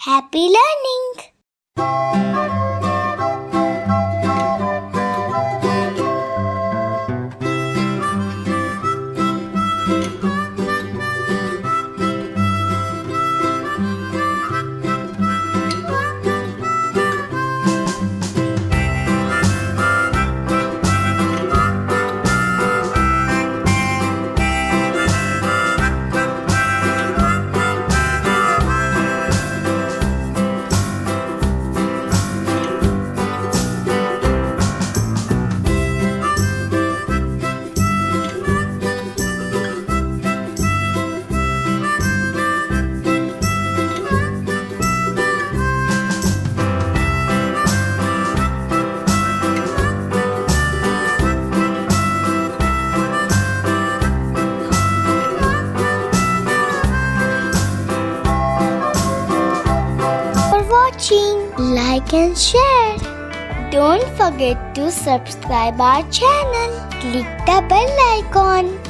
Happy learning! For watching, like and share. Don't forget to subscribe our channel. Click the bell icon.